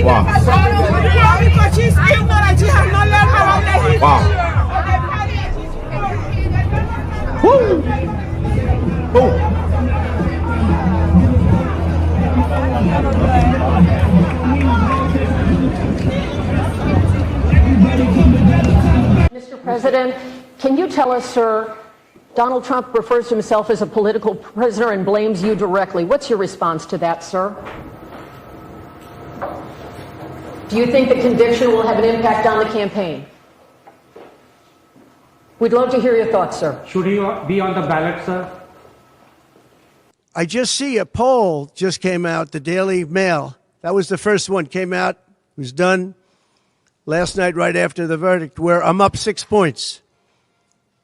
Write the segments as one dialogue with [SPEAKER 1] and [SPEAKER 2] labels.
[SPEAKER 1] Wow.
[SPEAKER 2] Because she's ignorant. She has not learned about the history.
[SPEAKER 1] Wow. Woo. Boom.
[SPEAKER 3] Mr. President, can you tell us, sir, Donald Trump refers to himself as a political prisoner and blames you directly. What's your response to that, sir? Do you think the conviction will have an impact on the campaign? We'd love to hear your thoughts, sir.
[SPEAKER 4] Should he be on the ballot, sir?
[SPEAKER 5] I just see a poll just came out, the Daily Mail. That was the first one, came out, was done last night right after the verdict, where I'm up 6 points.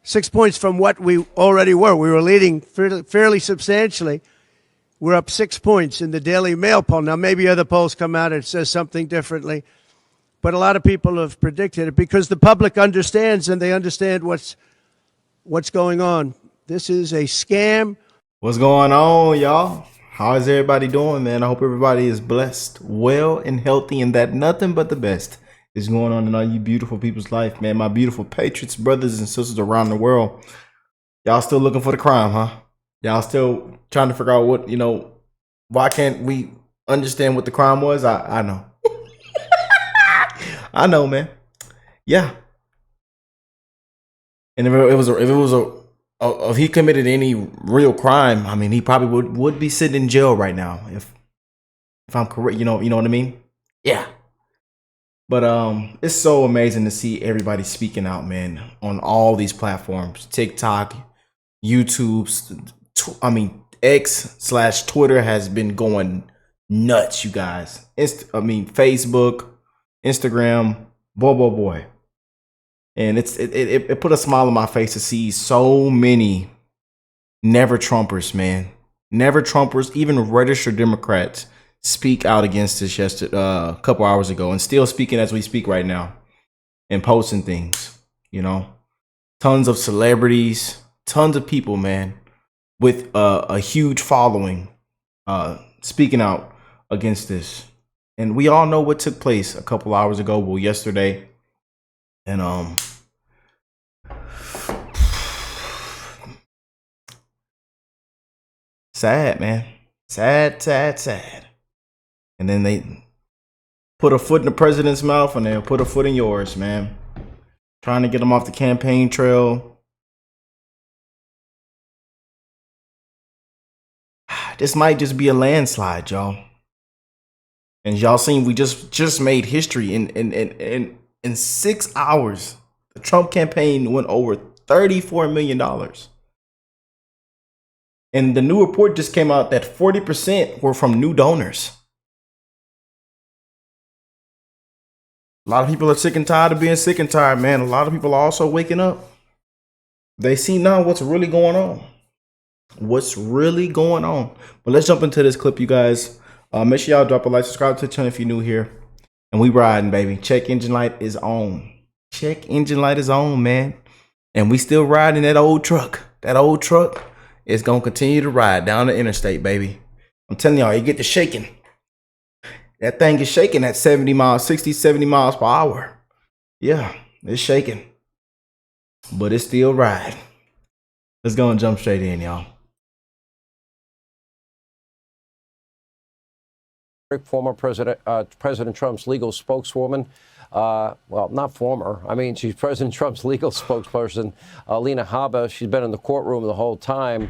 [SPEAKER 5] 6 points from what we already were. We were leading fairly substantially. We're up 6 points in the Daily Mail poll. Now, maybe other polls come out and it says something differently. But a lot of people have predicted it because the public understands and they understand what's going on. This is a scam.
[SPEAKER 1] What's going on, y'all? How is everybody doing, man? I hope everybody is blessed, well, and healthy, and that nothing but the best is going on in all you beautiful people's life, man. My beautiful patriots, brothers and sisters around the world. Y'all still looking for the crime, huh? Y'all still trying to figure out what, why can't we understand what the crime was? I know. I know, man. Yeah. And if he committed any real crime, I mean, he probably would be sitting in jail right now. If I'm correct, you know what I mean? Yeah. But it's so amazing to see everybody speaking out, man, on all these platforms. TikTok, YouTube, X/Twitter has been going nuts, you guys. Facebook, Instagram, boy. And it put a smile on my face to see so many never Trumpers, man. Never Trumpers, even registered Democrats, speak out against this a couple hours ago, and still speaking as we speak right now and posting things, tons of celebrities, tons of people, man, with a huge following, speaking out against this. And we all know what took place a couple hours ago, well, yesterday. And sad, man. Sad. And then they put a foot in the president's mouth and they'll put a foot in yours, man. Trying to get him off the campaign trail. This might just be a landslide, y'all. And y'all seen we just made history in 6 hours. The Trump campaign went over $34 million. And the new report just came out that 40% were from new donors. A lot of people are sick and tired of being sick and tired, man. A lot of people are also waking up. They see now what's really going on. What's really going on. But let's jump into this clip, you guys. Make sure y'all drop a like, subscribe to the channel if you're new here. And we riding, baby. Check engine light is on. Check engine light is on, man. And we still riding that old truck. That old truck is going to continue to ride down the interstate, baby. I'm telling y'all, you get to shaking. That thing is shaking at 70 miles, 60, 70 miles per hour. Yeah, it's shaking. But it's still riding. Let's go and jump straight in, y'all.
[SPEAKER 6] Former President Trump's legal spokeswoman, well, not former. I mean, she's President Trump's legal spokesperson, Lena Habba. She's been in the courtroom the whole time.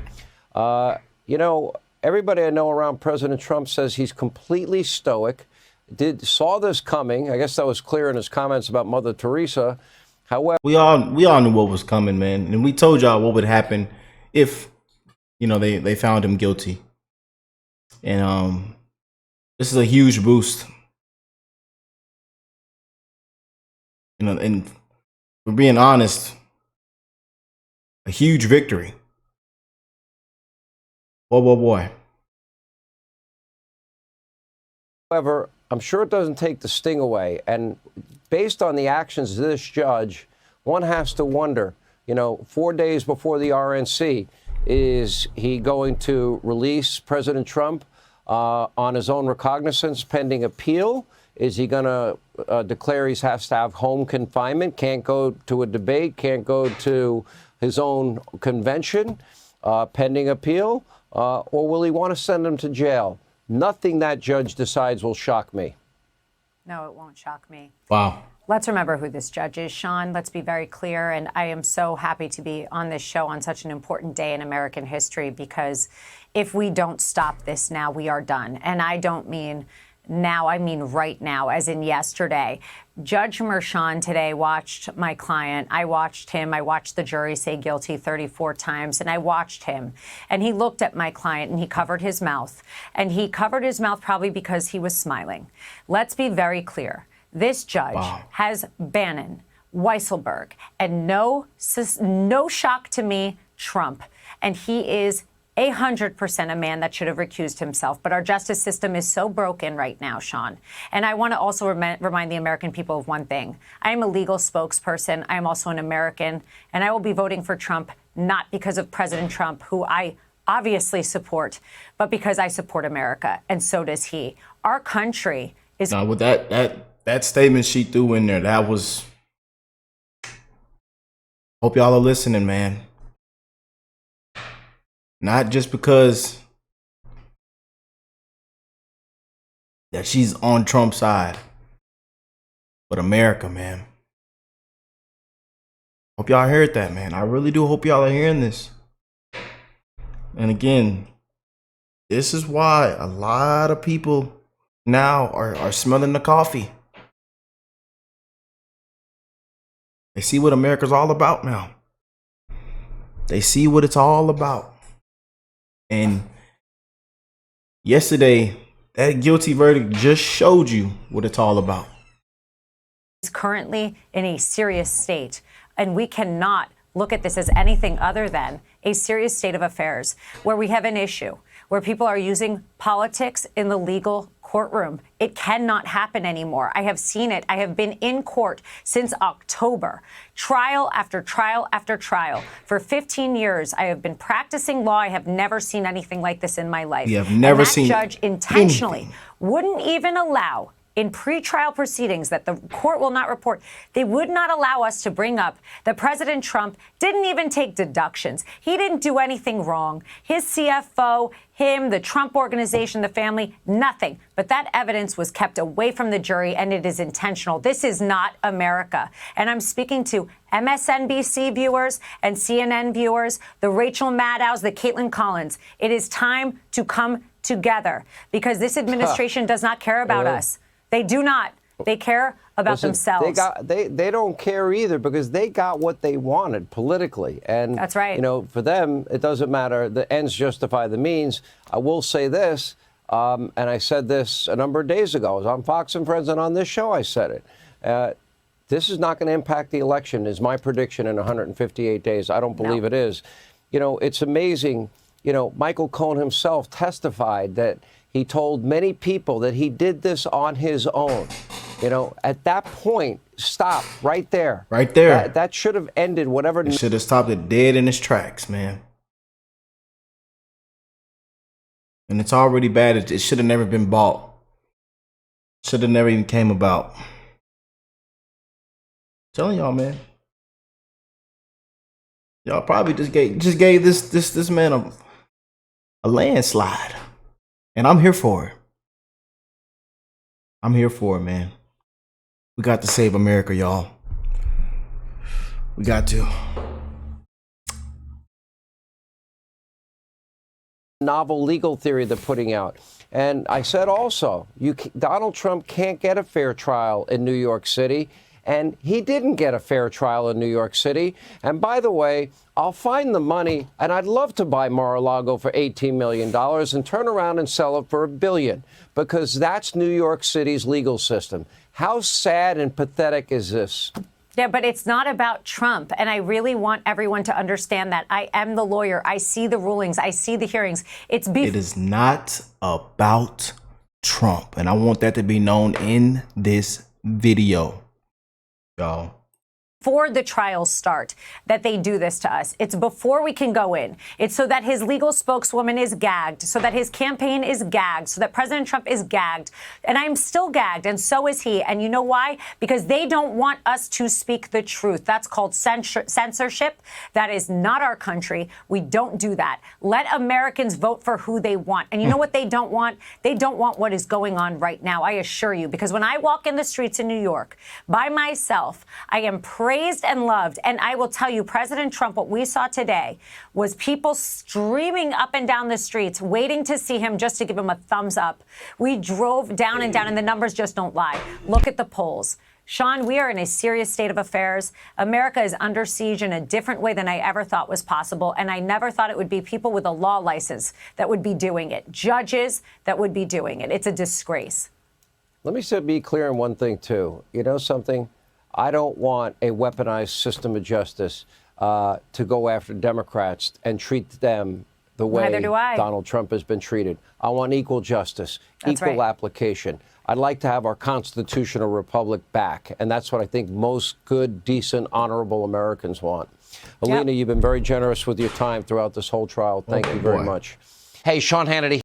[SPEAKER 6] Everybody I know around President Trump says he's completely stoic. Saw this coming. I guess that was clear in his comments about Mother Teresa. However,
[SPEAKER 1] we all knew what was coming, man, and we told y'all what would happen if they found him guilty. And this is a huge boost. And for being honest, a huge victory. Boy.
[SPEAKER 6] However, I'm sure it doesn't take the sting away. And based on the actions of this judge, one has to wonder, 4 days before the RNC, is he going to release President Trump on his own recognizance pending appeal? Is he going to declare he has to have home confinement, can't go to a debate, can't go to his own convention pending appeal? Or will he want to send him to jail? Nothing that judge decides will shock me.
[SPEAKER 7] No, it won't shock me.
[SPEAKER 1] Wow.
[SPEAKER 7] Let's remember who this judge is, Sean. Let's be very clear. And I am so happy to be on this show on such an important day in American history, because if we don't stop this now, we are done. And I don't mean now, I mean right now, as in yesterday. Judge Merchan today watched my client. I watched him. I watched the jury say guilty 34 times, and I watched him. And he looked at my client, and he covered his mouth. And he covered his mouth probably because he was smiling. Let's be very clear. This judge has Bannon, Weisselberg, and no shock to me, Trump. And he is 100% a man that should have recused himself. But our justice system is so broken right now, Sean. And I want to also remind the American people of one thing. I am a legal spokesperson. I am also an American. And I will be voting for Trump, not because of President Trump, who I obviously support, but because I support America. And so does he. Our country is...
[SPEAKER 1] Now, with that statement she threw in there, that was... Hope y'all are listening, man. Not just because that she's on Trump's side, but America, man. Hope y'all heard that, man. I really do hope y'all are hearing this. And again, this is why a lot of people now are smelling the coffee. They see what America's all about now. They see what it's all about. And yesterday, that guilty verdict just showed you what it's all about.
[SPEAKER 7] Is currently in a serious state, and we cannot look at this as anything other than a serious state of affairs where we have an issue where people are using politics in the legal courtroom. It cannot happen anymore. I have seen it. I have been in court since October, trial after trial after trial. For 15 years, I have been practicing law. I have never seen anything like this in my life.
[SPEAKER 1] You have never seen
[SPEAKER 7] that judge intentionally
[SPEAKER 1] anything.
[SPEAKER 7] Wouldn't even allow in pretrial proceedings that the court will not report. They would not allow us to bring up that President Trump didn't even take deductions. He didn't do anything wrong. His CFO, him, the Trump organization, the family, nothing. But that evidence was kept away from the jury, and it is intentional. This is not America. And I'm speaking to MSNBC viewers and CNN viewers, the Rachel Maddows, the Caitlin Collins. It is time to come together because this administration does not care about us. They do not. They care about themselves.
[SPEAKER 6] They don't care either because they got what they wanted politically. And
[SPEAKER 7] that's right.
[SPEAKER 6] You know, for them, it doesn't matter. The ends justify the means. I will say this, and I said this a number of days ago. I was on Fox and Friends, and on this show I said it. This is not going to impact the election, is my prediction, in 158 days. I don't believe it is. You know, it's amazing. You know, Michael Cohen himself testified that he told many people that he did this on his own. You know, at that point, stop right there.
[SPEAKER 1] Right there.
[SPEAKER 6] That should have ended whatever.
[SPEAKER 1] It should have stopped it dead in its tracks, man. And it's already bad. It should have never been bought. Should have never even came about. I'm telling y'all, man. Y'all probably just gave this man a landslide. And I'm here for it. I'm here for it, man. We got to save America, y'all. We got to.
[SPEAKER 6] Novel legal theory they're putting out. And I said also, Donald Trump can't get a fair trial in New York City. And he didn't get a fair trial in New York City. And by the way, I'll find the money, and I'd love to buy Mar-a-Lago for $18 million and turn around and sell it for $1 billion, because that's New York City's legal system. How sad and pathetic is this?
[SPEAKER 7] Yeah, but it's not about Trump. And I really want everyone to understand that. I am the lawyer. I see the rulings. I see the hearings. It
[SPEAKER 1] is not about Trump. And I want that to be known in this video. Y'all.
[SPEAKER 7] before the trials start that they do this to us. It's before we can go in. It's so that his legal spokeswoman is gagged, so that his campaign is gagged, so that President Trump is gagged. And I'm still gagged, and so is he. And you know why? Because they don't want us to speak the truth. That's called censorship. That is not our country. We don't do that. Let Americans vote for who they want. And you know what they don't want? They don't want what is going on right now, I assure you. Because when I walk in the streets in New York by myself, I am praised and loved. And I will tell you, President Trump, what we saw today was people streaming up and down the streets, waiting to see him just to give him a thumbs up. We drove down and down, and the numbers just don't lie. Look at the polls. Sean, we are in a serious state of affairs. America is under siege in a different way than I ever thought was possible. And I never thought it would be people with a law license that would be doing it, judges that would be doing it. It's a disgrace.
[SPEAKER 6] Let me be clear on one thing, too. You know something? I don't want a weaponized system of justice to go after Democrats and treat them the way
[SPEAKER 7] Neither do I.
[SPEAKER 6] Donald Trump has been treated. I want equal justice,
[SPEAKER 7] That's
[SPEAKER 6] equal
[SPEAKER 7] right.
[SPEAKER 6] application. I'd like to have our constitutional republic back, and that's what I think most good, decent, honorable Americans want. Alina, you've been very generous with your time throughout this whole trial. Thank you very much. Hey, Sean Hannity.